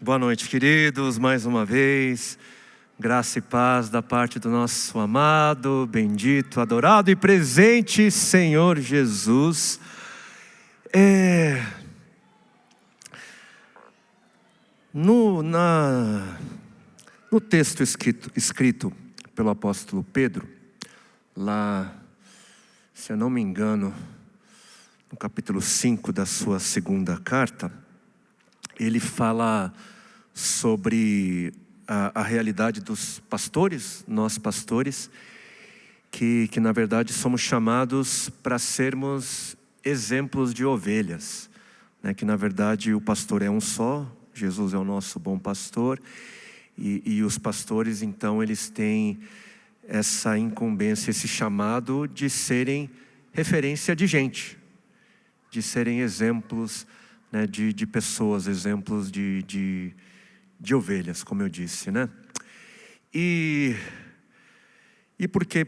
Boa noite, queridos, mais uma vez. Graça e paz da parte do nosso amado, bendito, adorado e presente Senhor Jesus. No texto escrito pelo apóstolo Pedro, lá, se eu não me engano, no capítulo 5 da sua segunda carta, ele fala sobre a realidade dos pastores, nós pastores, que na verdade somos chamados para sermos exemplos de ovelhas, né? Que na verdade o pastor é um só, Jesus é o nosso bom pastor, e os pastores então eles têm essa incumbência, esse chamado de serem referência de gente, de serem exemplos, né, de pessoas, exemplos de ovelhas, como eu disse, né? E porque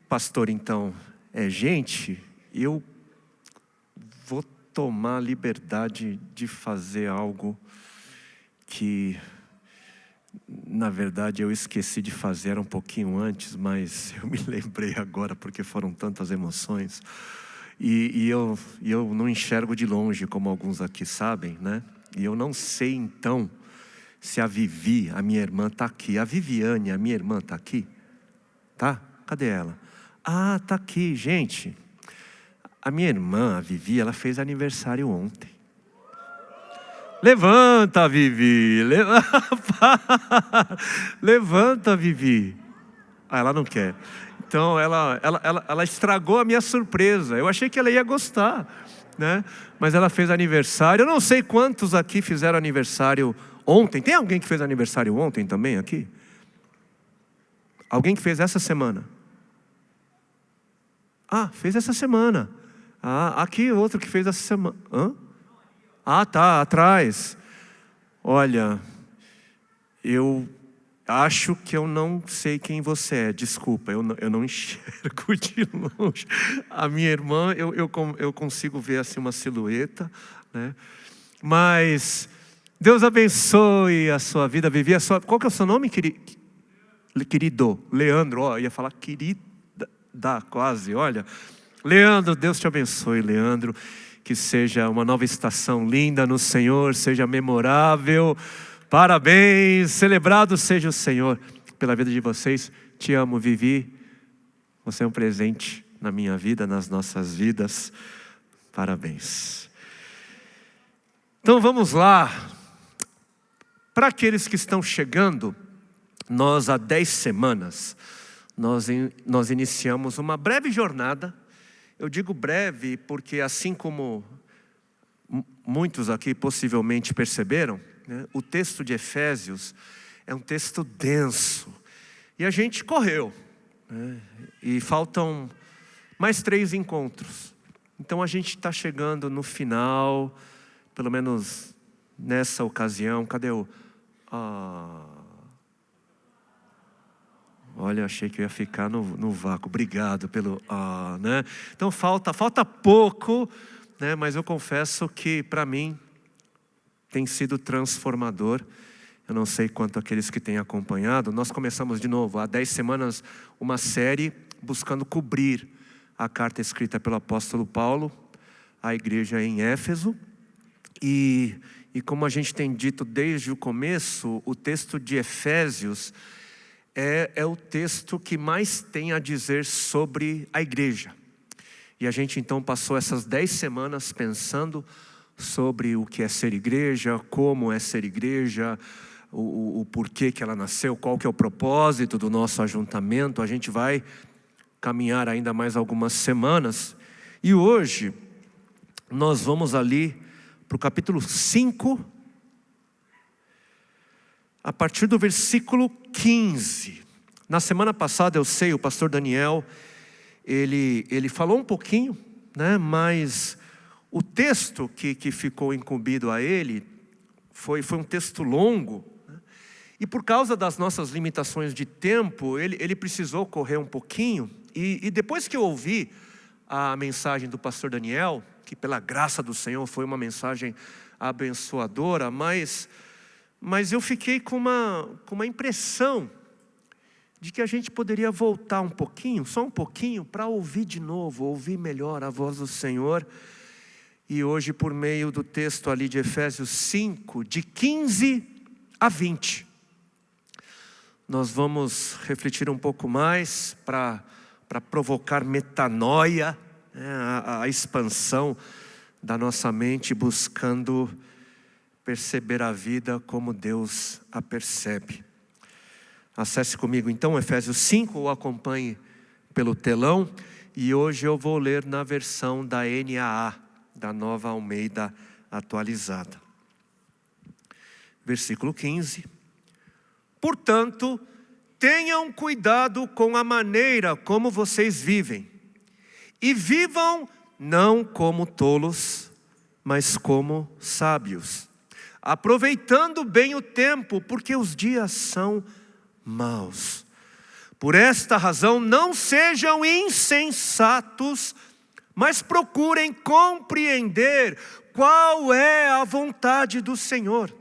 pastor então é gente, eu vou tomar a liberdade de fazer algo que na verdade eu esqueci de fazer um pouquinho antes, mas eu me lembrei agora porque foram tantas emoções. E eu não enxergo de longe, como alguns aqui sabem, né? E eu não sei então se a Vivi, a minha irmã, está aqui. A Viviane, a minha irmã, está aqui? Tá? Cadê ela? Ah, está aqui, gente. A minha irmã, a Vivi, ela fez aniversário ontem. Levanta, Vivi. Levanta, Vivi. Ah, ela não quer. Então ela estragou a minha surpresa. Eu achei que ela ia gostar, né? Mas ela fez aniversário. Eu não sei quantos aqui fizeram aniversário ontem. Tem alguém que fez aniversário ontem também aqui? Alguém que fez essa semana? Ah, fez essa semana. Ah, aqui outro que fez essa semana. Hã? Ah, tá, atrás. Olha, eu acho que eu não sei quem você é, desculpa, eu não enxergo de longe. A minha irmã, eu consigo ver assim uma silhueta, né? Mas Deus abençoe a sua vida, Vivi. Qual que é o seu nome, querido? Leandro, ó, ia falar querida, quase, olha. Leandro, Deus te abençoe, Leandro. Que seja uma nova estação linda no Senhor, seja memorável. Parabéns, celebrado seja o Senhor pela vida de vocês. Te amo, Vivi. Você é um presente na minha vida, nas nossas vidas. Parabéns. Então vamos lá. Para aqueles que estão chegando, nós há 10 semanas, nós iniciamos uma breve jornada. Eu digo breve porque assim como muitos aqui possivelmente perceberam, né, o texto de Efésios é um texto denso. E a gente correu, né, e faltam mais 3 encontros. Então a gente está chegando no final, pelo menos nessa ocasião. Cadê o... Olha, achei que eu ia ficar no vácuo. Obrigado pelo... né? Então falta pouco, né? Mas eu confesso que para mim tem sido transformador. Eu não sei quanto aqueles que têm acompanhado. Nós começamos de novo, há 10 semanas, uma série buscando cobrir a carta escrita pelo apóstolo Paulo à igreja em Éfeso. E como a gente tem dito desde o começo, o texto de Efésios é o texto que mais tem a dizer sobre a igreja. E a gente então passou essas 10 semanas pensando sobre o que é ser igreja, como é ser igreja, o porquê que ela nasceu, qual que é o propósito do nosso ajuntamento. A gente vai caminhar ainda mais algumas semanas. E hoje nós vamos ali para o capítulo 5, a partir do versículo 15. Na semana passada, eu sei, o pastor Daniel, ele falou um pouquinho, né, mas o texto que ficou incumbido a ele foi um texto longo, né, e por causa das nossas limitações de tempo, ele precisou correr um pouquinho, e depois que eu ouvi a mensagem do pastor Daniel, que pela graça do Senhor foi uma mensagem abençoadora, mas Mas eu fiquei com uma impressão de que a gente poderia voltar um pouquinho, só um pouquinho, para ouvir de novo, ouvir melhor a voz do Senhor. E hoje, por meio do texto ali de Efésios 5, de 15 a 20, nós vamos refletir um pouco mais para provocar metanoia, né, a expansão da nossa mente, buscando perceber a vida como Deus a percebe. Acesse comigo então Efésios 5, ou acompanhe pelo telão. E hoje eu vou ler na versão da NAA, da Nova Almeida Atualizada. Versículo 15. Portanto, tenham cuidado com a maneira como vocês vivem. E vivam não como tolos, mas como sábios, aproveitando bem o tempo, porque os dias são maus. Por esta razão, não sejam insensatos, mas procurem compreender qual é a vontade do Senhor.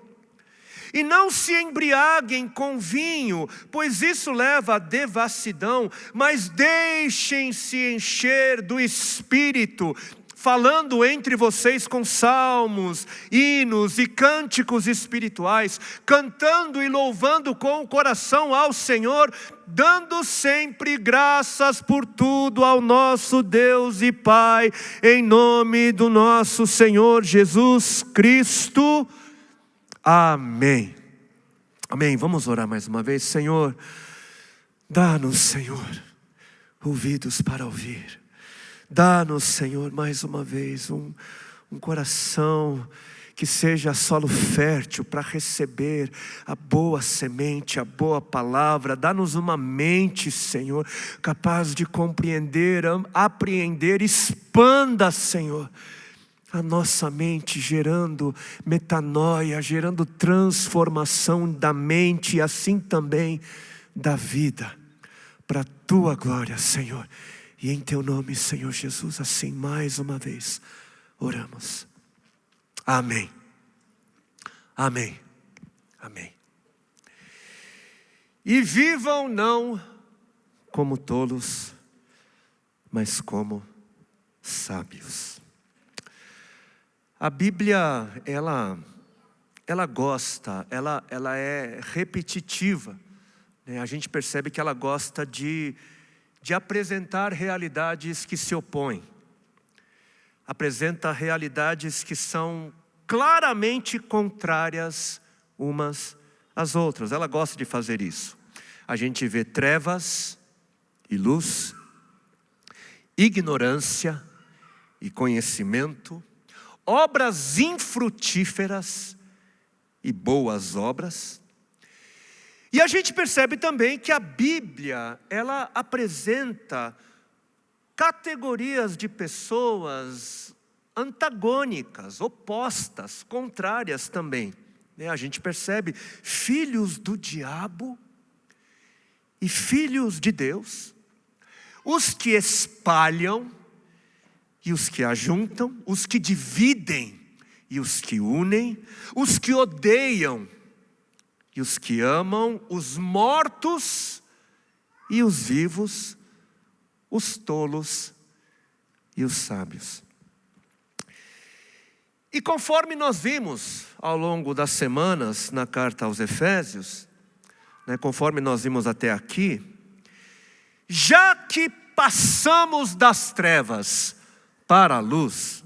E não se embriaguem com vinho, pois isso leva à devassidão, mas deixem-se encher do Espírito, falando entre vocês com salmos, hinos e cânticos espirituais, cantando e louvando com o coração ao Senhor, dando sempre graças por tudo ao nosso Deus e Pai, em nome do nosso Senhor Jesus Cristo. Amém. Amém. Vamos orar mais uma vez. Senhor, dá-nos, Senhor, ouvidos para ouvir. Dá-nos, Senhor, mais uma vez um coração que seja solo fértil para receber a boa semente, a boa palavra. Dá-nos uma mente, Senhor, capaz de compreender, apreender. Expanda, Senhor, a nossa mente, gerando metanoia, gerando transformação da mente e assim também da vida, para a Tua glória, Senhor. E em Teu nome, Senhor Jesus, assim mais uma vez oramos. Amém. Amém. Amém. E vivam não como tolos, mas como sábios. A Bíblia, ela gosta, ela é repetitiva, né? A gente percebe que ela gosta de apresentar realidades que se opõem. Apresenta realidades que são claramente contrárias umas às outras. Ela gosta de fazer isso. A gente vê trevas e luz, ignorância e conhecimento, obras infrutíferas e boas obras. E a gente percebe também que a Bíblia, ela apresenta categorias de pessoas antagônicas, opostas, contrárias também. A gente percebe filhos do diabo e filhos de Deus, os que espalham e os que ajuntam, os que dividem e os que unem, os que odeiam e os que amam, os mortos e os vivos, os tolos e os sábios. E conforme nós vimos ao longo das semanas na carta aos Efésios, conforme nós vimos até aqui, já que passamos das trevas para a luz,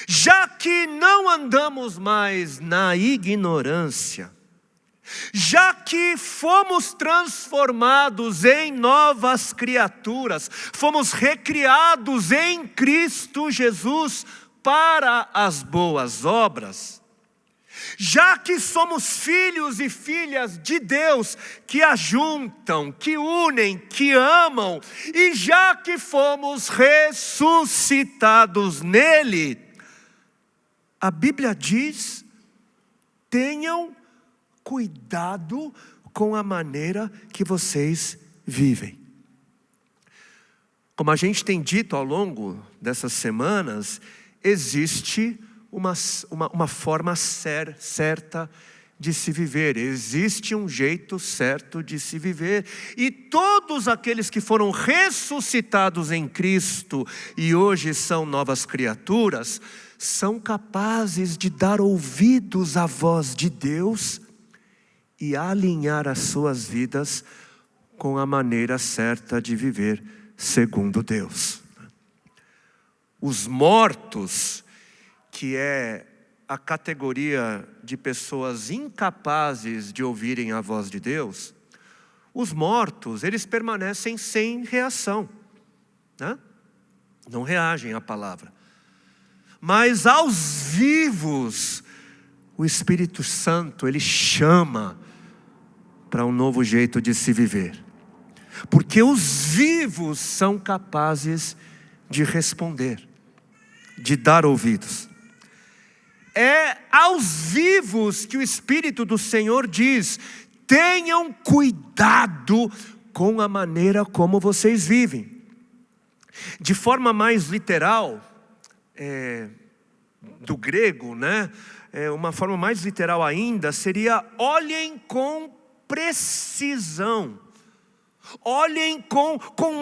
já que não andamos mais na ignorância, já que fomos transformados em novas criaturas, fomos recriados em Cristo Jesus para as boas obras, já que somos filhos e filhas de Deus que ajuntam, que unem, que amam, e já que fomos ressuscitados nele, a Bíblia diz: tenham cuidado com a maneira que vocês vivem. Como a gente tem dito ao longo dessas semanas, existe uma forma certa de se viver, existe um jeito certo de se viver. E todos aqueles que foram ressuscitados em Cristo e hoje são novas criaturas, são capazes de dar ouvidos à voz de Deus e alinhar as suas vidas com a maneira certa de viver segundo Deus. Os mortos, que é a categoria de pessoas incapazes de ouvirem a voz de Deus, os mortos, eles permanecem sem reação, né? Não reagem à palavra. Mas aos vivos, o Espírito Santo, ele chama para um novo jeito de se viver. Porque os vivos são capazes de responder, de dar ouvidos. É aos vivos que o Espírito do Senhor diz: tenham cuidado com a maneira como vocês vivem. De forma mais literal, do grego, né? Uma forma mais literal ainda seria: olhem com precisão. Olhem com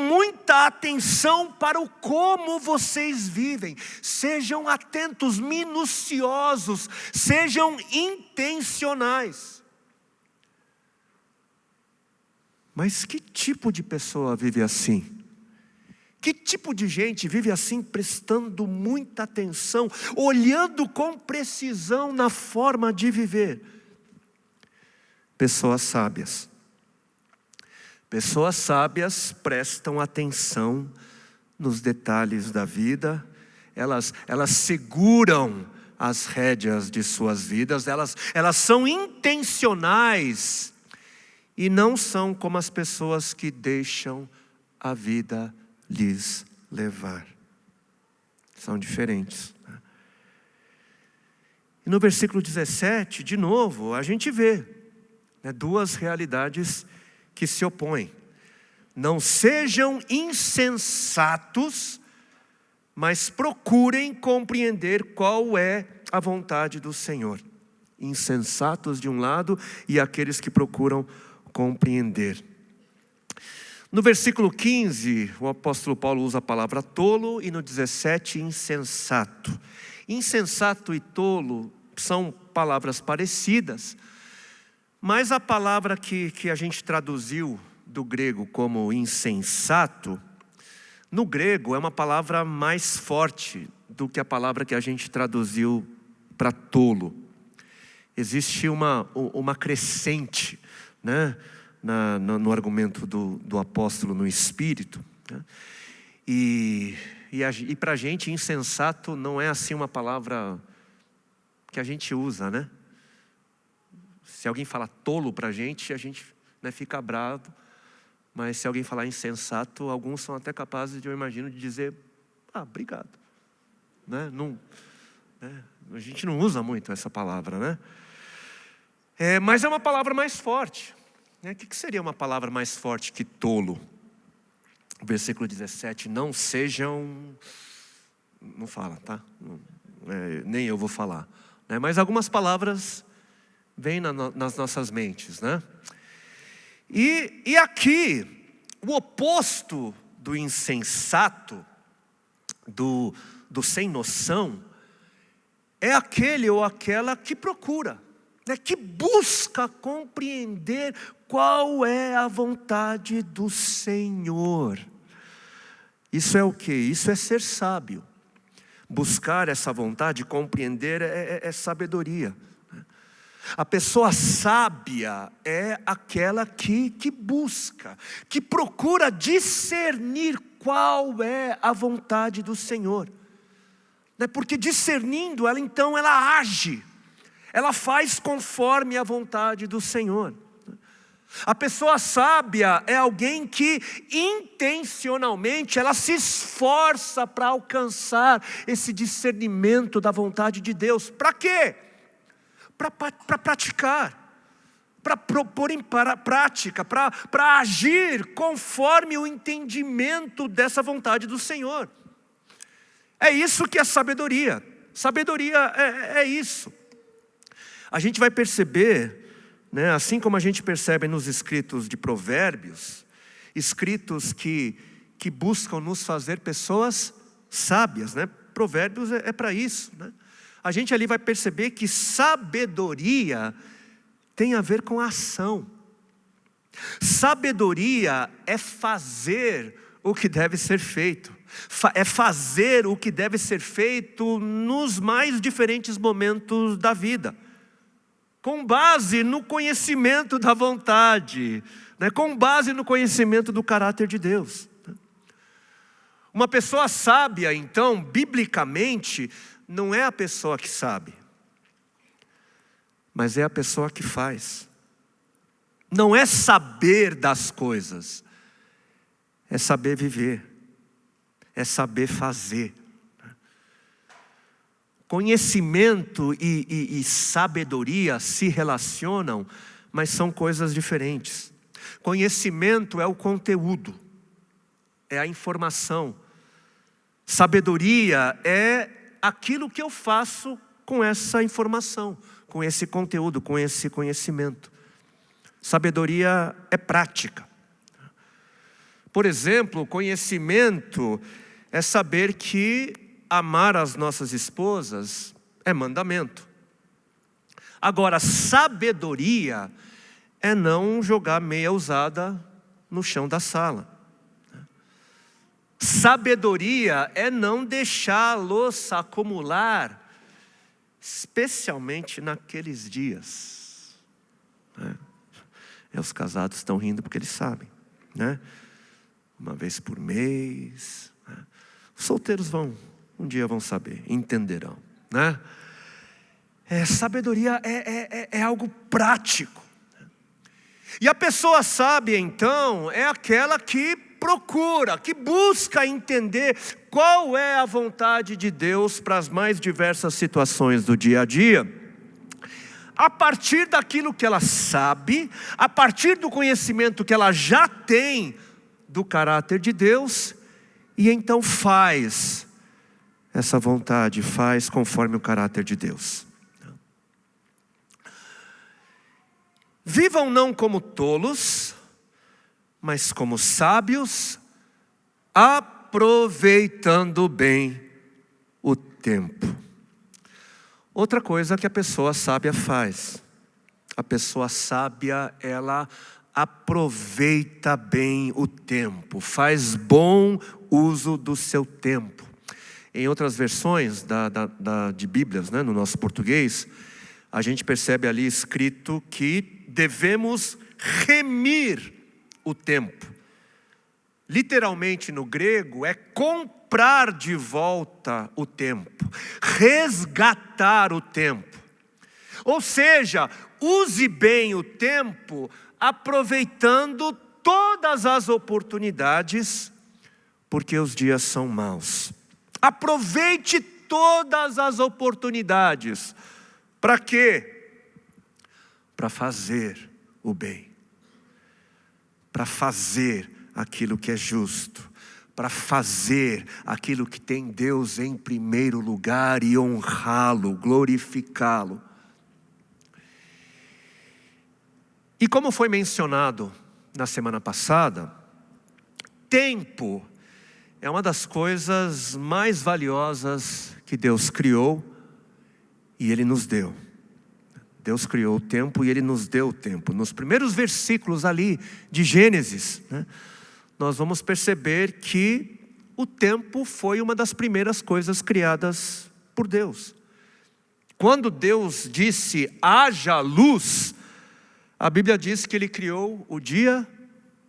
muita atenção para o como vocês vivem. Sejam atentos, minuciosos, sejam intencionais. Mas que tipo de pessoa vive assim? Que tipo de gente vive assim, prestando muita atenção, olhando com precisão na forma de viver? Pessoas sábias. Pessoas sábias prestam atenção nos detalhes da vida, elas seguram as rédeas de suas vidas, elas são intencionais e não são como as pessoas que deixam a vida lhes levar. São diferentes. E no versículo 17, de novo, a gente vê duas realidades que se opõem. Não sejam insensatos, mas procurem compreender qual é a vontade do Senhor. Insensatos de um lado e aqueles que procuram compreender. No versículo 15, o apóstolo Paulo usa a palavra tolo, e no 17, insensato. Insensato e tolo são palavras parecidas, mas a palavra que a gente traduziu do grego como insensato, no grego é uma palavra mais forte do que a palavra que a gente traduziu para tolo. Existe uma crescente, né, no argumento do apóstolo no Espírito, né? E para a gente, insensato não é assim uma palavra que a gente usa, né? Se alguém fala tolo para a gente fica bravo. Mas se alguém falar insensato, alguns são até capazes, eu imagino, de dizer: obrigado. Né? A gente não usa muito essa palavra, né? Mas é uma palavra mais forte. O que seria uma palavra mais forte que tolo? Versículo 17, não sejam... Não fala, tá? Nem eu vou falar. Mas algumas palavras vem nas nossas mentes, né? E aqui, o oposto do insensato, do sem noção, é aquele ou aquela que procura, né? Que busca compreender qual é a vontade do Senhor. Isso é o quê? Isso é ser sábio. Buscar essa vontade, compreender, é sabedoria. A pessoa sábia é aquela que busca, que procura discernir qual é a vontade do Senhor. Porque discernindo, ela age, ela faz conforme a vontade do Senhor. A pessoa sábia é alguém que intencionalmente ela se esforça para alcançar esse discernimento da vontade de Deus. Para quê? Para praticar, para propor em prática, para agir conforme o entendimento dessa vontade do Senhor. É isso que é sabedoria. Sabedoria é isso. A gente vai perceber, né, assim como a gente percebe nos escritos de Provérbios, escritos que buscam nos fazer pessoas sábias, né? Provérbios é para isso, né? A gente ali vai perceber que sabedoria tem a ver com ação. Sabedoria é fazer o que deve ser feito. É fazer o que deve ser feito nos mais diferentes momentos da vida, com base no conhecimento da vontade, né? Com base no conhecimento do caráter de Deus. Uma pessoa sábia, então, biblicamente, não é a pessoa que sabe, mas é a pessoa que faz. Não é saber das coisas, é saber viver, é saber fazer. Conhecimento e sabedoria se relacionam, mas são coisas diferentes. Conhecimento é o conteúdo, é a informação. Sabedoria é aquilo que eu faço com essa informação, com esse conteúdo, com esse conhecimento. Sabedoria é prática. Por exemplo, conhecimento é saber que amar as nossas esposas é mandamento. Agora, sabedoria é não jogar meia usada no chão da sala. Sabedoria é não deixar a louça acumular, especialmente naqueles dias. Os casados estão rindo porque eles sabem, né? Uma vez por mês. Os solteiros um dia vão saber, entenderão, né? Sabedoria é algo prático. E a pessoa sábia, então, é aquela que procura, que busca entender qual é a vontade de Deus para as mais diversas situações do dia a dia, a partir daquilo que ela sabe, a partir do conhecimento que ela já tem do caráter de Deus, e então faz essa vontade, faz conforme o caráter de Deus. Vivam não como tolos, mas como sábios, aproveitando bem o tempo. Outra coisa que a pessoa sábia faz. A pessoa sábia, ela aproveita bem o tempo, faz bom uso do seu tempo. Em outras versões de Bíblias, né, no nosso português, a gente percebe ali escrito que devemos remir o tempo. Literalmente no grego é comprar de volta o tempo, resgatar o tempo. Ou seja, use bem o tempo, aproveitando todas as oportunidades, porque os dias são maus. Aproveite todas as oportunidades. Para quê? Para fazer o bem. Para fazer aquilo que é justo. Para fazer aquilo que tem Deus em primeiro lugar e honrá-lo, glorificá-lo. E como foi mencionado na semana passada, tempo é uma das coisas mais valiosas que Deus criou e Ele nos deu. Deus criou o tempo e Ele nos deu o tempo. Nos primeiros versículos ali de Gênesis, né, nós vamos perceber que o tempo foi uma das primeiras coisas criadas por Deus. Quando Deus disse, haja luz, a Bíblia diz que Ele criou o dia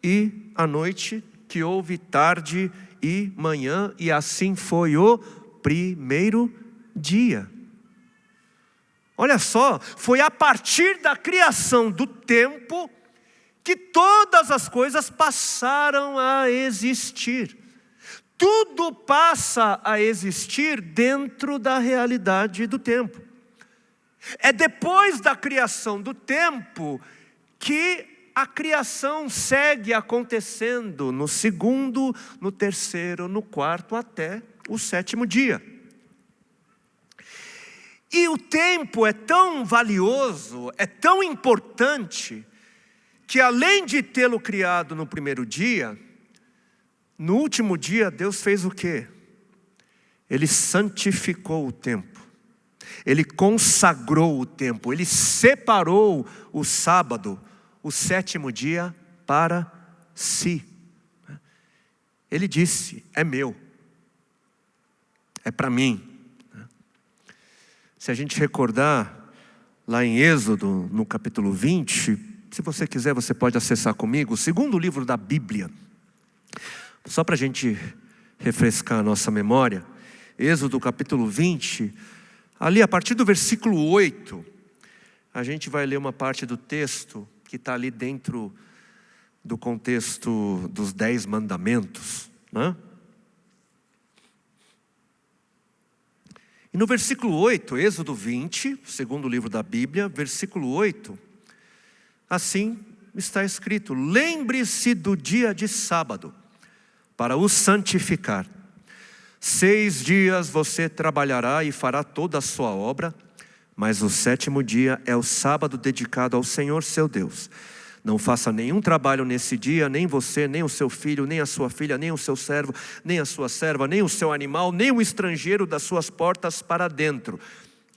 e a noite, que houve tarde e manhã, e assim foi o primeiro dia. Olha só, foi a partir da criação do tempo que todas as coisas passaram a existir. Tudo passa a existir dentro da realidade do tempo. É depois da criação do tempo que a criação segue acontecendo no segundo, no terceiro, no quarto, até o sétimo dia. E o tempo é tão valioso, é tão importante, que além de tê-lo criado no primeiro dia, no último dia Deus fez o quê? Ele santificou o tempo. Ele consagrou o tempo. Ele separou o sábado, o sétimo dia, para si. Ele disse, é meu. É para mim. Se a gente recordar, lá em Êxodo, no capítulo 20, se você quiser, você pode acessar comigo, o segundo livro da Bíblia. Só para a gente refrescar a nossa memória. Êxodo capítulo 20, ali a partir do versículo 8, a gente vai ler uma parte do texto que está ali dentro do contexto dos 10 mandamentos, né? E no versículo 8, Êxodo 20, segundo livro da Bíblia, versículo 8, assim está escrito: lembre-se do dia de sábado, para o santificar. 6 dias você trabalhará e fará toda a sua obra, mas o sétimo dia é o sábado dedicado ao Senhor seu Deus. Não faça nenhum trabalho nesse dia, nem você, nem o seu filho, nem a sua filha, nem o seu servo, nem a sua serva, nem o seu animal, nem o estrangeiro das suas portas para dentro.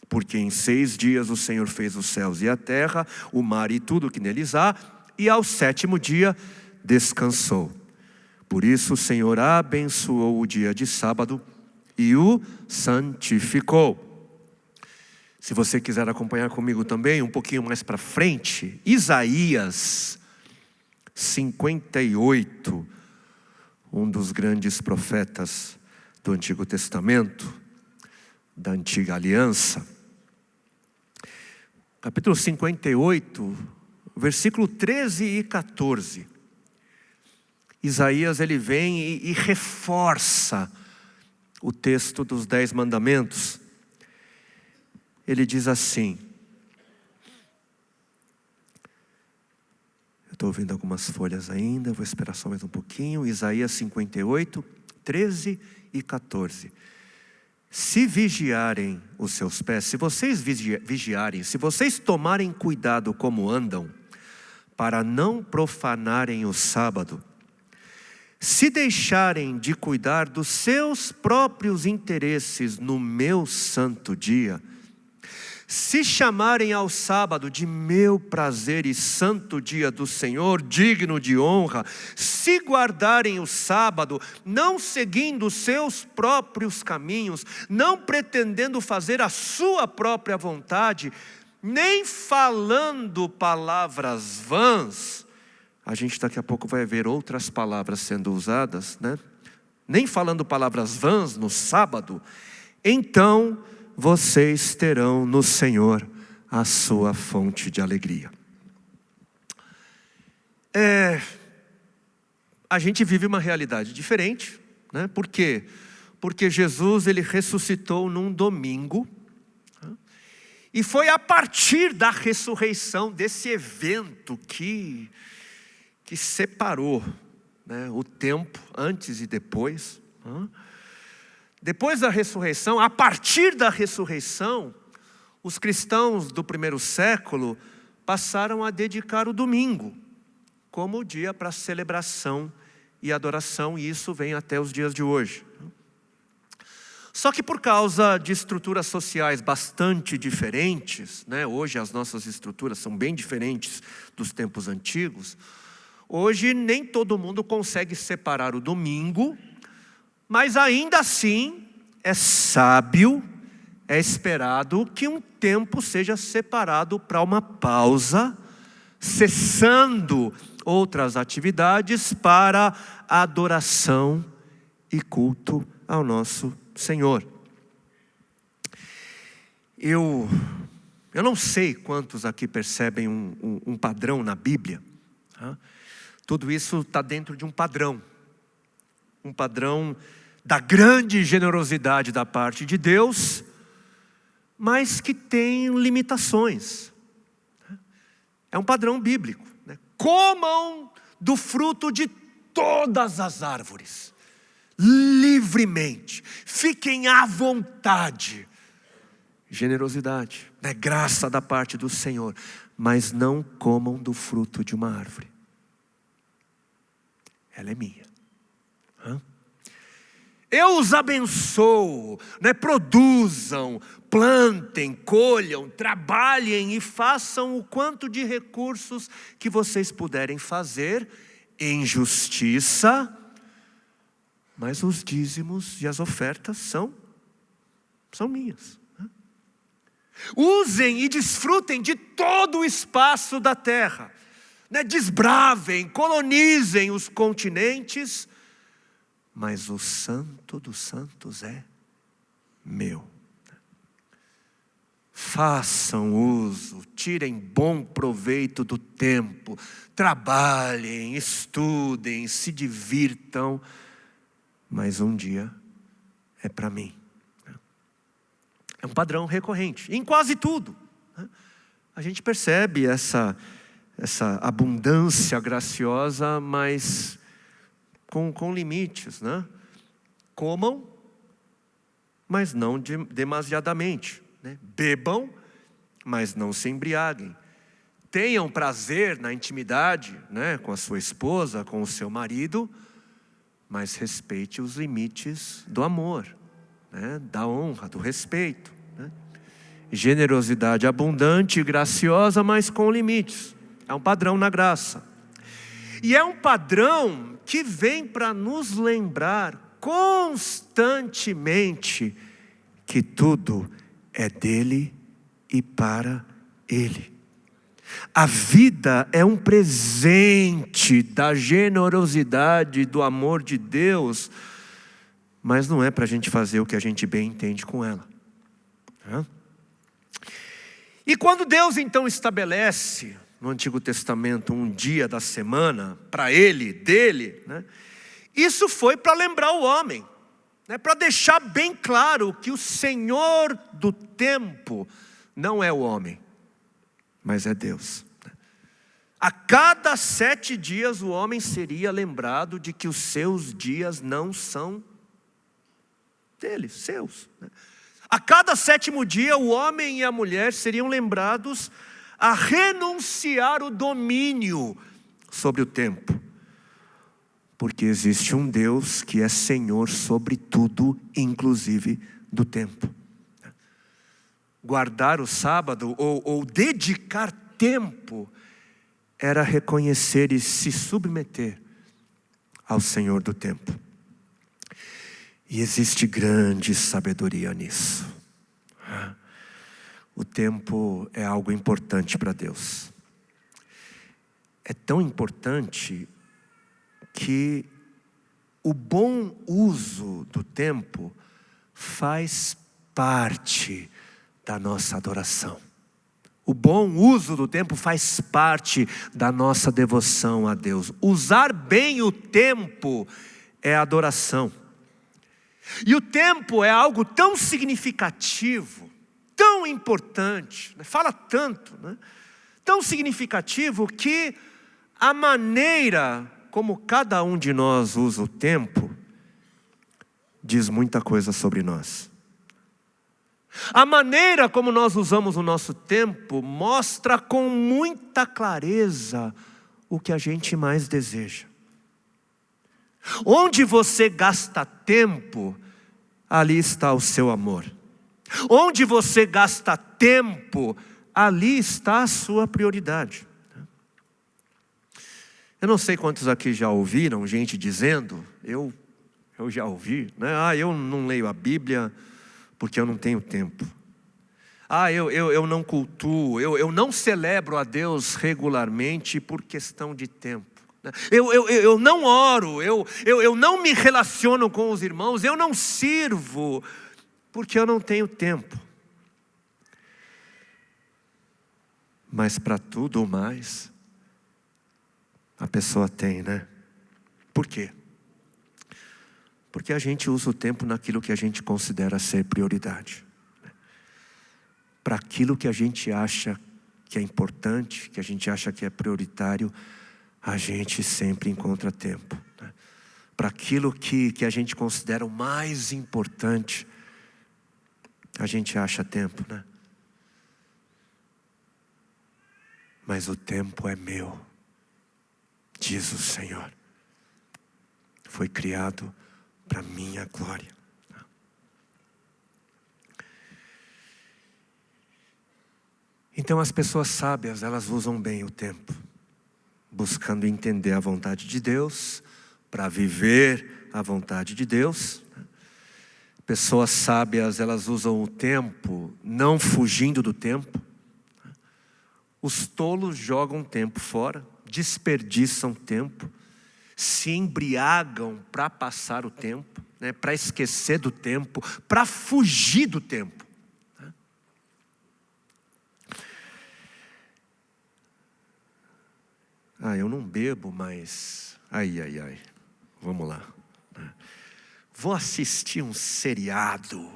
Porque em 6 dias o Senhor fez os céus e a terra, o mar e tudo que neles há, e ao sétimo dia descansou. Por isso o Senhor abençoou o dia de sábado e o santificou. Se você quiser acompanhar comigo também, um pouquinho mais para frente, Isaías 58, um dos grandes profetas do Antigo Testamento, da Antiga Aliança. Capítulo 58, versículo 13 e 14. Isaías ele vem e reforça o texto dos 10 mandamentos. Ele diz assim, eu estou ouvindo algumas folhas ainda, vou esperar só mais um pouquinho. Isaías 58, 13 e 14. Se vigiarem os seus pés, se vocês vigiarem, se vocês tomarem cuidado como andam, para não profanarem o sábado, se deixarem de cuidar dos seus próprios interesses no meu santo dia, se chamarem ao sábado de meu prazer e santo dia do Senhor, digno de honra, se guardarem o sábado, não seguindo os seus próprios caminhos, não pretendendo fazer a sua própria vontade, nem falando palavras vãs, a gente daqui a pouco vai ver outras palavras sendo usadas, né? Nem falando palavras vãs no sábado, então vocês terão no Senhor a sua fonte de alegria. A gente vive uma realidade diferente, né? Por quê? Porque Jesus ele ressuscitou num domingo, né? E foi a partir da ressurreição, desse evento que separou, né, o tempo antes e depois, né? Depois da ressurreição, a partir da ressurreição, os cristãos do primeiro século passaram a dedicar o domingo como o dia para celebração e adoração, e isso vem até os dias de hoje. Só que por causa de estruturas sociais bastante diferentes, né, hoje as nossas estruturas são bem diferentes dos tempos antigos, hoje nem todo mundo consegue separar o domingo, mas ainda assim é sábio, é esperado que um tempo seja separado para uma pausa, cessando outras atividades para adoração e culto ao nosso Senhor. Eu não sei quantos aqui percebem um padrão na Bíblia, tá? Tudo isso está dentro de um padrão da grande generosidade da parte de Deus, mas que tem limitações. É um padrão bíblico, né? Comam do fruto de todas as árvores, livremente, fiquem à vontade. generosidade, né? Graça da parte do Senhor. Mas não comam do fruto de uma árvore. Ela é minha. Eu os abençoo, né? Produzam, plantem, colham, trabalhem e façam o quanto de recursos que vocês puderem fazer em justiça, mas os dízimos e as ofertas são minhas. Usem e desfrutem de todo o espaço da terra, né? Desbravem, colonizem os continentes, mas o santo dos santos é meu. Façam uso, tirem bom proveito do tempo, trabalhem, estudem, se divirtam, mas um dia é para mim. É um padrão recorrente, em quase tudo. A gente percebe essa abundância graciosa, mas com limites, né? Comam, mas não demasiadamente, né? Bebam, mas não se embriaguem. Tenham prazer na intimidade, né? Com a sua esposa, com o seu marido, mas respeite os limites do amor, né? Da honra, do respeito, né? Generosidade abundante e graciosa, mas com limites. É um padrão na graça. E é um padrão que vem para nos lembrar constantemente que tudo é dele e para ele. A vida é um presente da generosidade e do amor de Deus, mas não é para a gente fazer o que a gente bem entende com ela. E quando Deus então estabelece no Antigo Testamento um dia da semana para ele, dele, né? Isso foi para lembrar o homem, né? Para deixar bem claro que o Senhor do tempo não é o homem, mas é Deus. A cada 7 dias o homem seria lembrado de que os seus dias não são dele, seus, né? A cada 7º dia o homem e a mulher seriam lembrados a renunciar o domínio sobre o tempo, porque existe um Deus que é Senhor sobre tudo, inclusive do tempo. Guardar o sábado ou dedicar tempo era reconhecer e se submeter ao Senhor do tempo. E existe grande sabedoria nisso. O tempo é algo importante para Deus. É tão importante que o bom uso do tempo faz parte da nossa adoração. O bom uso do tempo faz parte da nossa devoção a Deus. Usar bem o tempo é adoração. E o tempo é algo tão significativo, tão importante, né? Fala tanto, né? Tão significativo que a maneira como cada um de nós usa o tempo diz muita coisa sobre nós. A maneira como nós usamos o nosso tempo mostra com muita clareza o que a gente mais deseja. Onde você gasta tempo, ali está o seu amor. Onde você gasta tempo, ali está a sua prioridade. Eu não sei quantos aqui já ouviram gente dizendo, eu já ouvi, né? Eu não leio a Bíblia porque eu não tenho tempo. Eu não cultuo, eu não celebro a Deus regularmente por questão de tempo. Eu não oro, eu não me relaciono com os irmãos, eu não sirvo porque eu não tenho tempo. Mas para tudo mais, a pessoa tem, né? Por quê? Porque a gente usa o tempo naquilo que a gente considera ser prioridade. Para aquilo que a gente acha que é importante, que a gente acha que é prioritário, a gente sempre encontra tempo. Para aquilo que a gente considera o mais importante, A gente acha tempo, né? Mas o tempo é meu, diz o Senhor. Foi criado para minha glória. Então as pessoas sábias, elas usam bem o tempo, buscando entender a vontade de Deus, para viver a vontade de Deus. Pessoas sábias, elas usam o tempo, não fugindo do tempo. Os tolos jogam tempo fora, desperdiçam tempo, se embriagam para passar o tempo, né, para esquecer do tempo, para fugir do tempo. Eu não bebo, mas... Vamos lá. Vou assistir um seriado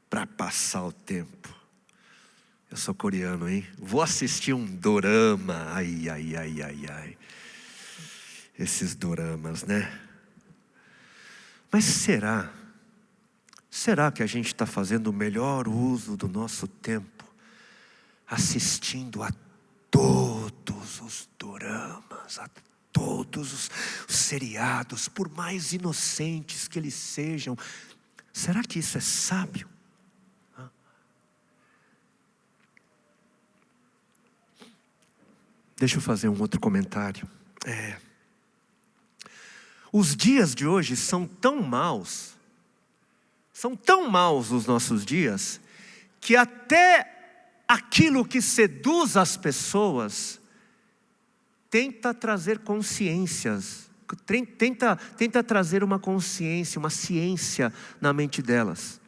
para passar o tempo. Eu sou coreano, hein? Vou assistir um dorama. Esses doramas, né? Mas será que a gente está fazendo o melhor uso do nosso tempo, assistindo a todos os doramas, a todos os seriados, por mais inocentes que eles sejam? Será que isso é sábio? Deixa eu fazer um outro comentário. Os dias de hoje são tão maus os nossos dias, que até aquilo que seduz as pessoas tenta trazer consciências, tenta trazer uma consciência, uma ciência na mente delas.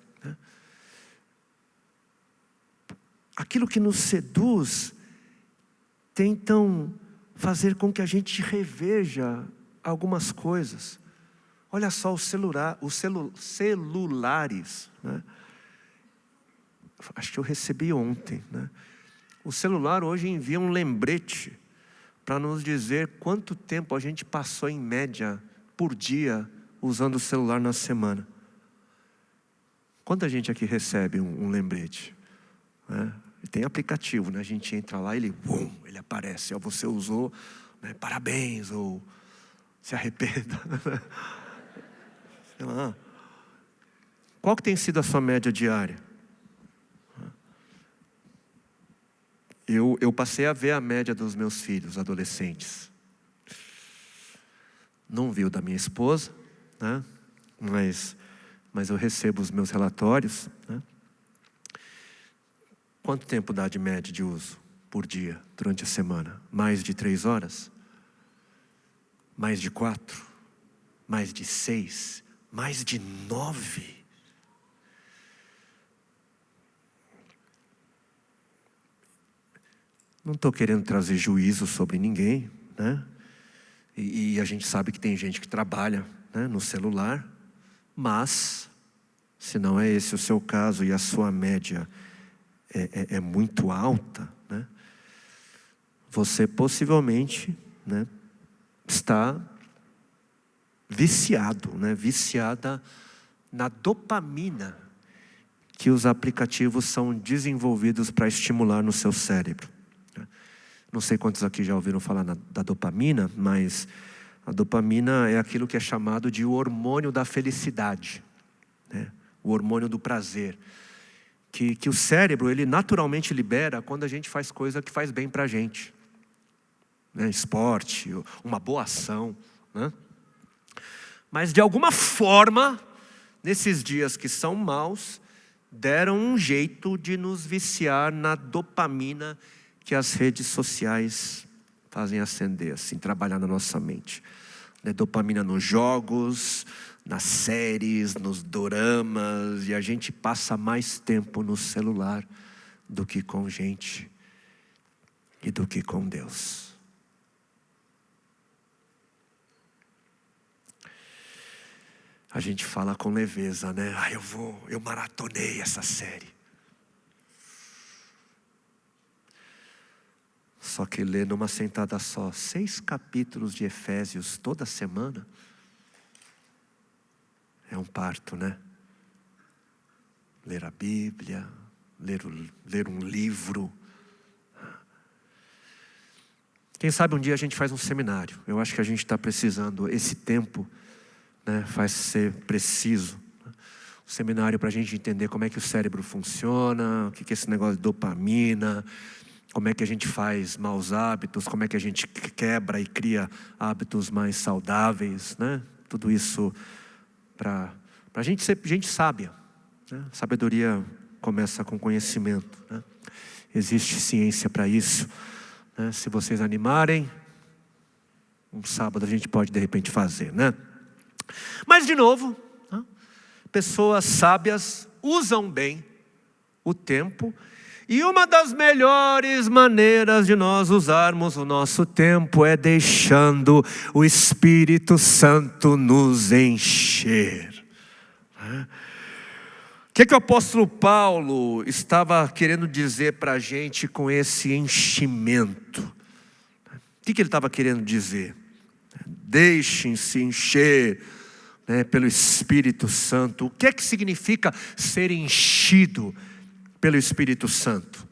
Aquilo que nos seduz, tentam fazer com que a gente reveja algumas coisas. Olha só os celulares, né? Acho que eu recebi ontem, né? O celular hoje envia um lembrete para nos dizer quanto tempo a gente passou em média por dia usando o celular na semana. Quanta gente aqui recebe um lembrete, né? Tem aplicativo, né? A gente entra lá e ele aparece. Você usou, né? Parabéns, ou se arrependa. Sei lá. Qual que tem sido a sua média diária? Eu passei a ver a média dos meus filhos, adolescentes. Não vi o da minha esposa, né? Mas eu recebo os meus relatórios, né? Quanto tempo dá de média de uso por dia, durante a semana? Mais de 3 horas? Mais de 4? Mais de 6? Mais de 9? Não estou querendo trazer juízo sobre ninguém, né? E a gente sabe que tem gente que trabalha, né, no celular, mas, se não é esse o seu caso e a sua média é muito alta, né, você possivelmente, né, está viciado, né, viciada na dopamina que os aplicativos são desenvolvidos para estimular no seu cérebro. Não sei quantos aqui já ouviram falar da dopamina, mas a dopamina é aquilo que é chamado de hormônio da felicidade, né? O hormônio do prazer, que o cérebro ele naturalmente libera quando a gente faz coisa que faz bem para a gente, né? Esporte, uma boa ação, né? Mas de alguma forma, nesses dias que são maus, deram um jeito de nos viciar na dopamina que as redes sociais fazem acender, assim, trabalhar na nossa mente. Dopamina nos jogos, nas séries, nos doramas, e a gente passa mais tempo no celular do que com gente e do que com Deus. A gente fala com leveza, né? Eu maratonei essa série. Só que ler numa sentada só 6 capítulos de Efésios toda semana é um parto, né? ler a Bíblia, ler um livro. Quem sabe um dia a gente faz um seminário. Eu acho que a gente está precisando, esse tempo, né, vai ser preciso. Um seminário para a gente entender como é que o cérebro funciona, o que é esse negócio de dopamina, como é que a gente faz maus hábitos, como é que a gente quebra e cria hábitos mais saudáveis, né? Tudo isso para a gente ser gente sábia, né? Sabedoria começa com conhecimento, né? Existe ciência para isso, né? Se vocês animarem, um sábado a gente pode de repente fazer, né? Mas de novo, né? Pessoas sábias usam bem o tempo. E uma das melhores maneiras de nós usarmos o nosso tempo é deixando o Espírito Santo nos encher. O que o apóstolo Paulo estava querendo dizer para a gente com esse enchimento? O que ele estava querendo dizer? Deixem-se encher, né, pelo Espírito Santo. O que é que significa ser enchido pelo Espírito Santo?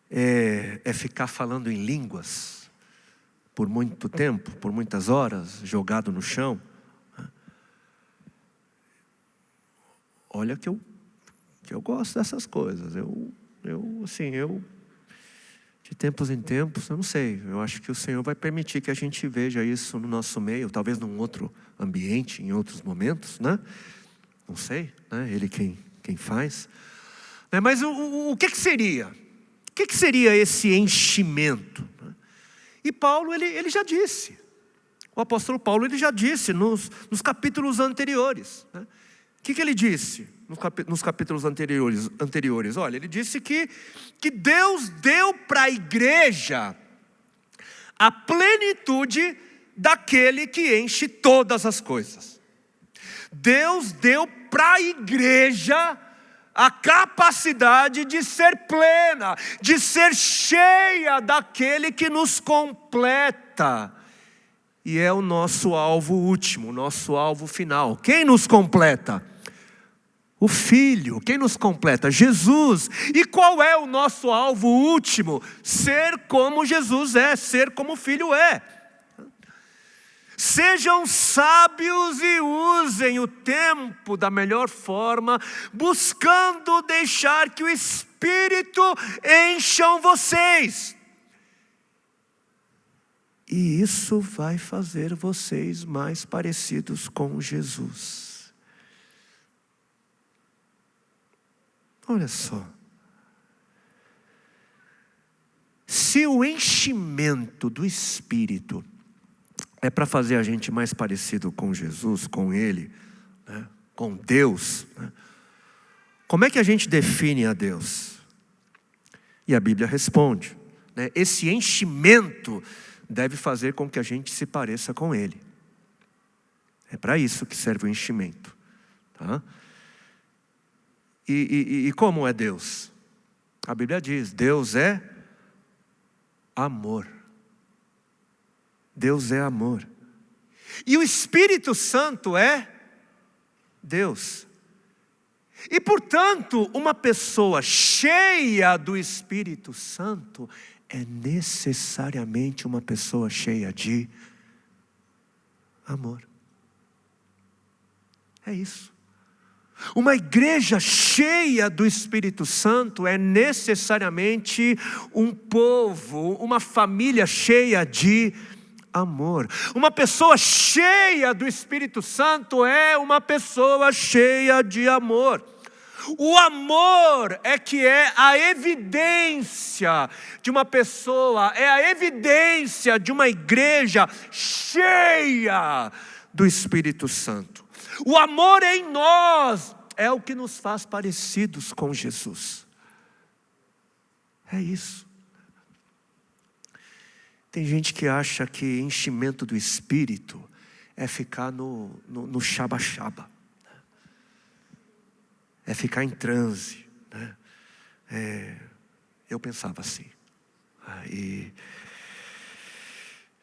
É ficar falando em línguas por muito tempo, por muitas horas, jogado no chão? Olha que eu gosto dessas coisas. Eu de tempos em tempos, eu não sei, eu acho que o Senhor vai permitir que a gente veja isso no nosso meio, talvez num outro ambiente, em outros momentos, né? Não sei, né? Ele quem faz. Mas o que seria? O que seria esse enchimento? E Paulo, ele já disse. O apóstolo Paulo, ele já disse nos capítulos anteriores. O que ele disse nos capítulos anteriores? Olha, ele disse que Deus deu para a igreja a plenitude daquele que enche todas as coisas. Deus deu para a igreja a capacidade de ser plena, de ser cheia daquele que nos completa. E é o nosso alvo último, o nosso alvo final. Quem nos completa? O Filho. Quem nos completa? Jesus. E qual é o nosso alvo último? Ser como Jesus é, ser como o Filho é. Sejam sábios e usem o tempo da melhor forma, buscando deixar que o Espírito encham vocês. E isso vai fazer vocês mais parecidos com Jesus. Olha só. Se o enchimento do Espírito é para fazer a gente mais parecido com Jesus, com Ele, né, com Deus, né, como é que a gente define a Deus? E a Bíblia responde, né, esse enchimento deve fazer com que a gente se pareça com Ele. É para isso que serve o enchimento. Tá? E como é Deus? A Bíblia diz, Deus é amor. Deus é amor. E o Espírito Santo é Deus. E portanto, uma pessoa cheia do Espírito Santo é necessariamente uma pessoa cheia de amor. É isso. Uma igreja cheia do Espírito Santo é necessariamente um povo, uma família cheia de amor. Uma pessoa cheia do Espírito Santo é uma pessoa cheia de amor. O amor é que é a evidência de uma pessoa, é a evidência de uma igreja cheia do Espírito Santo. O amor em nós é o que nos faz parecidos com Jesus. É isso. Tem gente que acha que enchimento do Espírito é ficar no chaba-chaba. É ficar em transe. Né? Eu pensava assim. E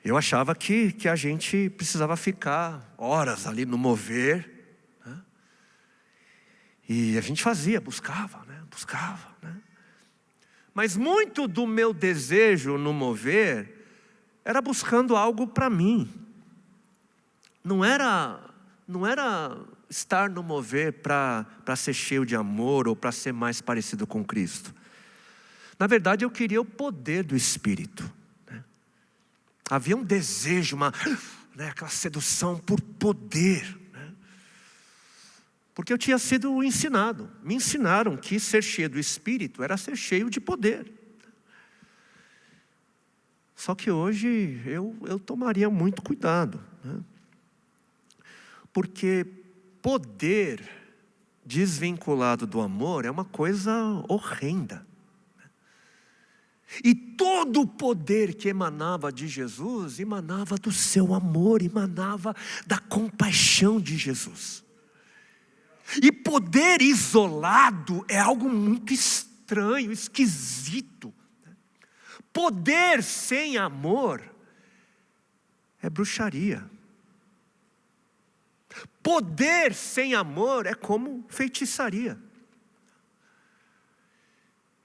eu achava que a gente precisava ficar horas ali no mover. Né? E a gente fazia, buscava, né? Mas muito do meu desejo no mover era buscando algo para mim. Não era estar no mover para ser cheio de amor ou para ser mais parecido com Cristo. Na verdade, eu queria o poder do Espírito, né? Havia um desejo, aquela sedução por poder, né? Porque eu tinha sido ensinado. Me ensinaram que ser cheio do Espírito era ser cheio de poder. Só que hoje eu tomaria muito cuidado, né? Porque poder desvinculado do amor é uma coisa horrenda. E todo o poder que emanava de Jesus, emanava do seu amor, emanava da compaixão de Jesus. E poder isolado é algo muito estranho, esquisito. Poder sem amor é bruxaria. Poder sem amor é como feitiçaria.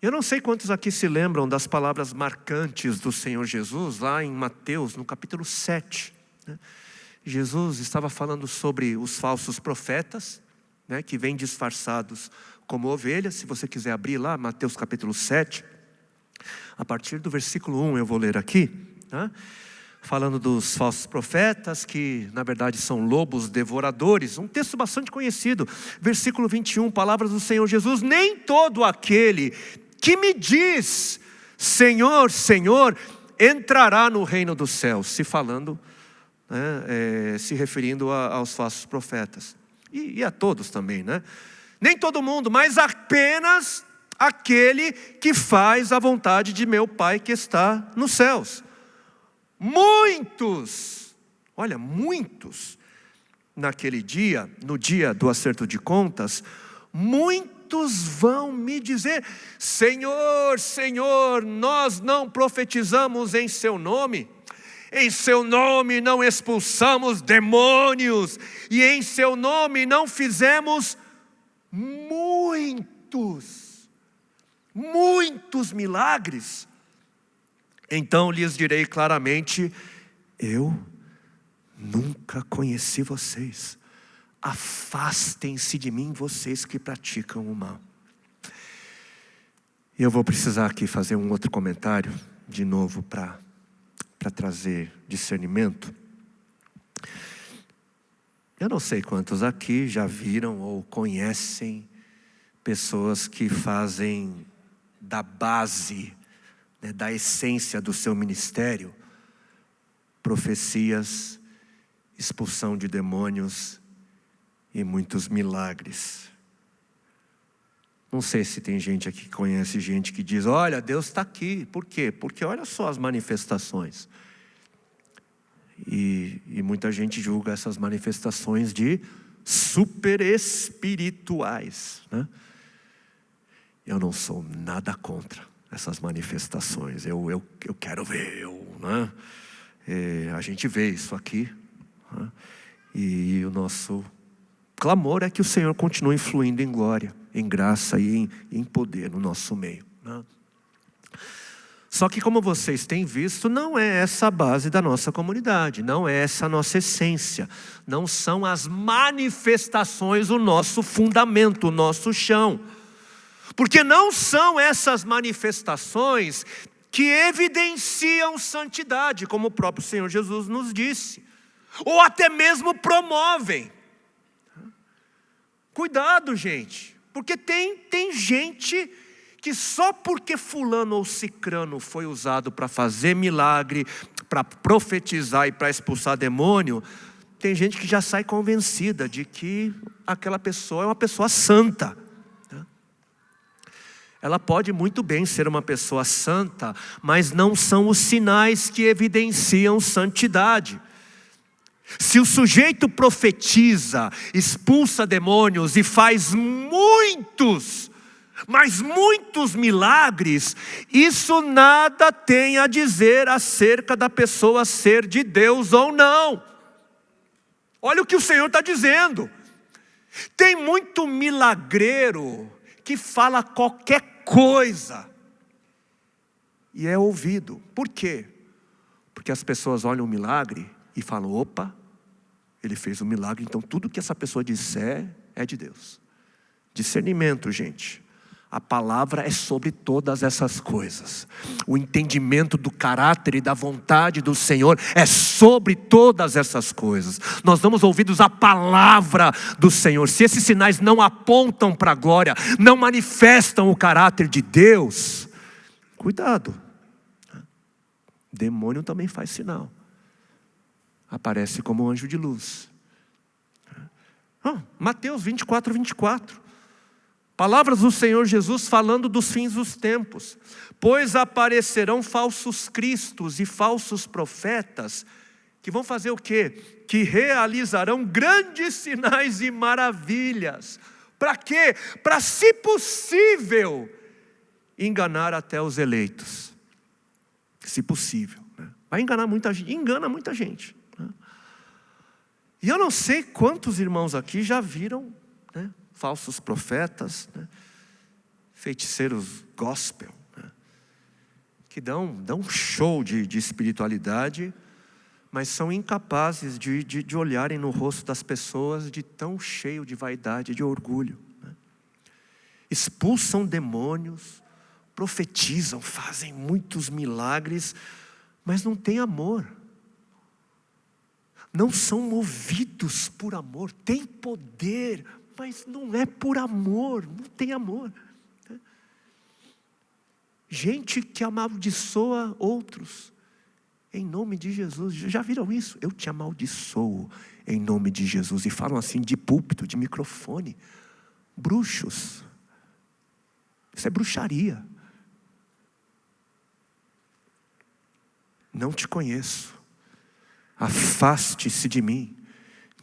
Eu não sei quantos aqui se lembram das palavras marcantes do Senhor Jesus, lá em Mateus, no capítulo 7. Jesus estava falando sobre os falsos profetas, né, que vêm disfarçados como ovelhas. Se você quiser abrir lá, Mateus capítulo 7, a partir do versículo 1 eu vou ler aqui, né? Falando dos falsos profetas, que na verdade são lobos devoradores. Um texto bastante conhecido, versículo 21, palavras do Senhor Jesus: nem todo aquele que me diz, Senhor, Senhor, entrará no reino dos céus. Se falando, né, se referindo aos falsos profetas. E a todos também, né? Nem todo mundo, mas apenas aquele que faz a vontade de meu Pai que está nos céus. Muitos, naquele dia, no dia do acerto de contas, muitos vão me dizer: Senhor, Senhor, nós não profetizamos em seu nome, em seu nome não expulsamos demônios, e em seu nome não fizemos muitos milagres. Então lhes direi claramente: eu nunca conheci vocês. Afastem-se de mim, vocês que praticam o mal. E eu vou precisar aqui fazer um outro comentário, de novo, para trazer discernimento. Eu não sei quantos aqui já viram ou conhecem pessoas que fazem da base, da essência do seu ministério, profecias, expulsão de demônios e muitos milagres. Não sei se tem gente aqui que conhece gente que diz: olha, Deus está aqui. Por quê? Porque olha só as manifestações. E muita gente julga essas manifestações de super espirituais, né? Eu não sou nada contra essas manifestações. Eu quero ver, né? A gente vê isso aqui, né? E o nosso clamor é que o Senhor continue fluindo em glória, em graça e em poder no nosso meio, né? Só que, como vocês têm visto, não é essa a base da nossa comunidade, não é essa a nossa essência, não são as manifestações o nosso fundamento, o nosso chão. Porque não são essas manifestações que evidenciam santidade, como o próprio Senhor Jesus nos disse, ou até mesmo promovem. Cuidado, gente, porque tem gente que só porque fulano ou cicrano foi usado para fazer milagre, para profetizar e para expulsar demônio, tem gente que já sai convencida de que aquela pessoa é uma pessoa santa. Ela pode muito bem ser uma pessoa santa, mas não são os sinais que evidenciam santidade. Se o sujeito profetiza, expulsa demônios e faz muitos milagres, isso nada tem a dizer acerca da pessoa ser de Deus ou não. Olha o que o Senhor está dizendo. Tem muito milagreiro que fala qualquer coisa e é ouvido. Por quê? Porque as pessoas olham o milagre e falam: opa, ele fez um milagre, então tudo que essa pessoa disser é de Deus. Discernimento, gente. A palavra é sobre todas essas coisas. O entendimento do caráter e da vontade do Senhor é sobre todas essas coisas. Nós damos ouvidos à palavra do Senhor. Se esses sinais não apontam para a glória, não manifestam o caráter de Deus, cuidado. Demônio também faz sinal. Aparece como anjo de luz. Mateus 24, 24. Palavras do Senhor Jesus falando dos fins dos tempos. Pois aparecerão falsos cristos e falsos profetas, que vão fazer o quê? Que realizarão grandes sinais e maravilhas. Para quê? Para, se possível, enganar até os eleitos. Se possível. Vai enganar muita gente. Engana muita gente. E eu não sei quantos irmãos aqui já viram, falsos profetas, feiticeiros gospel, que dão um show de espiritualidade, mas são incapazes de olharem no rosto das pessoas de tão cheio de vaidade e de orgulho. Expulsam demônios, profetizam, fazem muitos milagres, mas não têm amor. Não são movidos por amor, têm poder, mas não é por amor, não tem amor. Gente que amaldiçoa outros em nome de Jesus. Já viram isso? Eu te amaldiçoo em nome de Jesus. E falam assim de púlpito, de microfone. Bruxos. Isso é bruxaria. Não te conheço. Afaste-se de mim,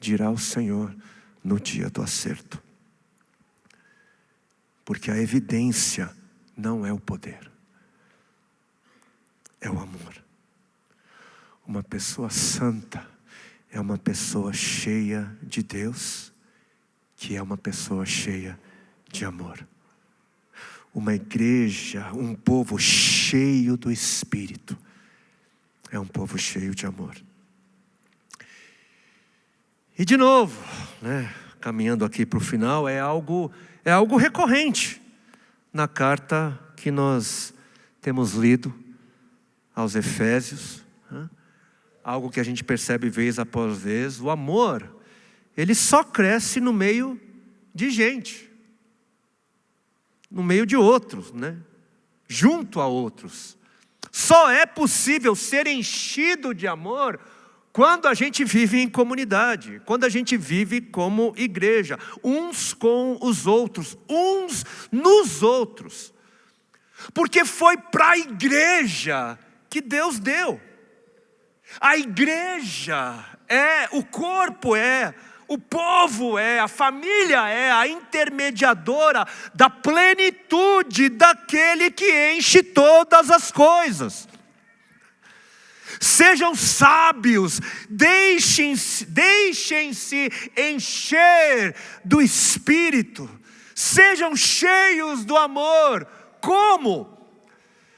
dirá o Senhor no dia do acerto. Porque a evidência não é o poder, é o amor. Uma pessoa santa é uma pessoa cheia de Deus, que é uma pessoa cheia de amor. Uma igreja, um povo cheio do Espírito, é um povo cheio de amor. E de novo, caminhando aqui para o final, é algo recorrente na carta que nós temos lido aos Efésios, algo que a gente percebe vez após vez. O amor, ele só cresce no meio de gente, no meio de outros, junto a outros. Só é possível ser enchido de amor quando a gente vive em comunidade, quando a gente vive como igreja, uns com os outros, uns nos outros. Porque foi para a igreja que Deus deu. A igreja o corpo o povo a família a intermediadora da plenitude daquele que enche todas as coisas. Sejam sábios, deixem-se encher do Espírito, sejam cheios do amor. Como?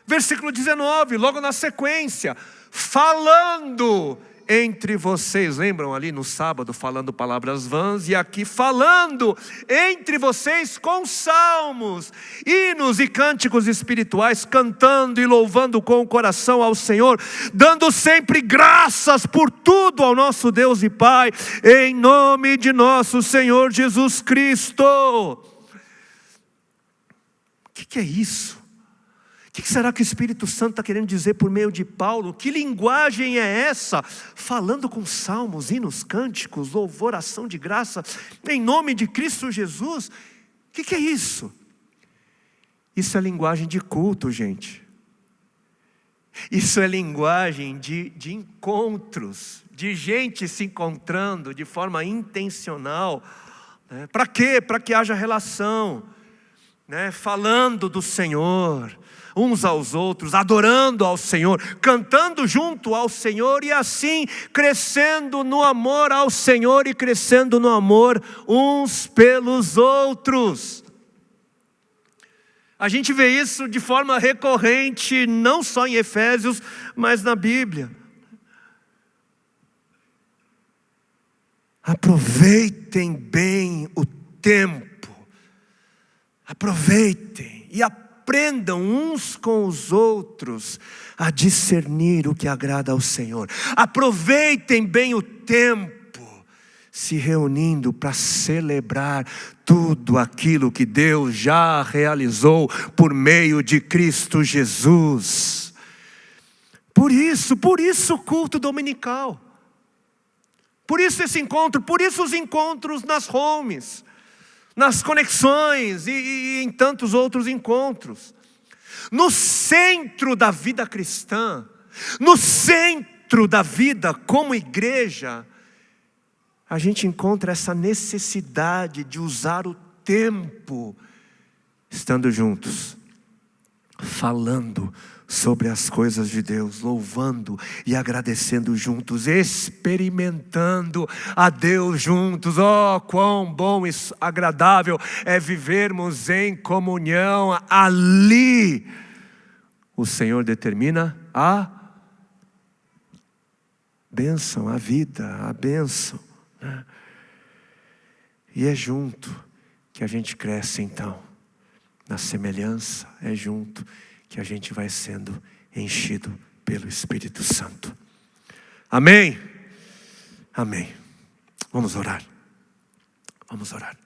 Versículo 19, logo na sequência, falando entre vocês. Lembram ali no sábado falando palavras vãs, e aqui falando entre vocês com salmos, hinos e cânticos espirituais, cantando e louvando com o coração ao Senhor, dando sempre graças por tudo ao nosso Deus e Pai, em nome de nosso Senhor Jesus Cristo. O que é isso? O que será que o Espírito Santo está querendo dizer por meio de Paulo? Que linguagem é essa? Falando com salmos, hinos, cânticos, louvor, ação de graça, em nome de Cristo Jesus. O que é isso? Isso é linguagem de culto, gente. Isso é linguagem de encontros, de gente se encontrando de forma intencional. Para quê? Para que haja relação, falando do Senhor, uns aos outros, adorando ao Senhor, cantando junto ao Senhor e assim crescendo no amor ao Senhor e crescendo no amor uns pelos outros. A gente vê isso de forma recorrente, não só em Efésios, mas na Bíblia. Aproveitem bem o tempo. Aproveitem e aprendam uns com os outros a discernir o que agrada ao Senhor. Aproveitem bem o tempo, se reunindo para celebrar tudo aquilo que Deus já realizou por meio de Cristo Jesus. Por isso o culto dominical. Por isso esse encontro, por isso os encontros nas homes, nas conexões e em tantos outros encontros. No centro da vida cristã, no centro da vida como igreja, a gente encontra essa necessidade de usar o tempo, estando juntos, falando sobre as coisas de Deus, louvando e agradecendo juntos, experimentando a Deus juntos. Oh, quão bom e agradável é vivermos em comunhão. Ali o Senhor determina a bênção, a vida, a bênção, né? E é junto que a gente cresce então, na semelhança, é junto que a gente vai sendo enchido pelo Espírito Santo. Amém? Amém. Vamos orar. Vamos orar.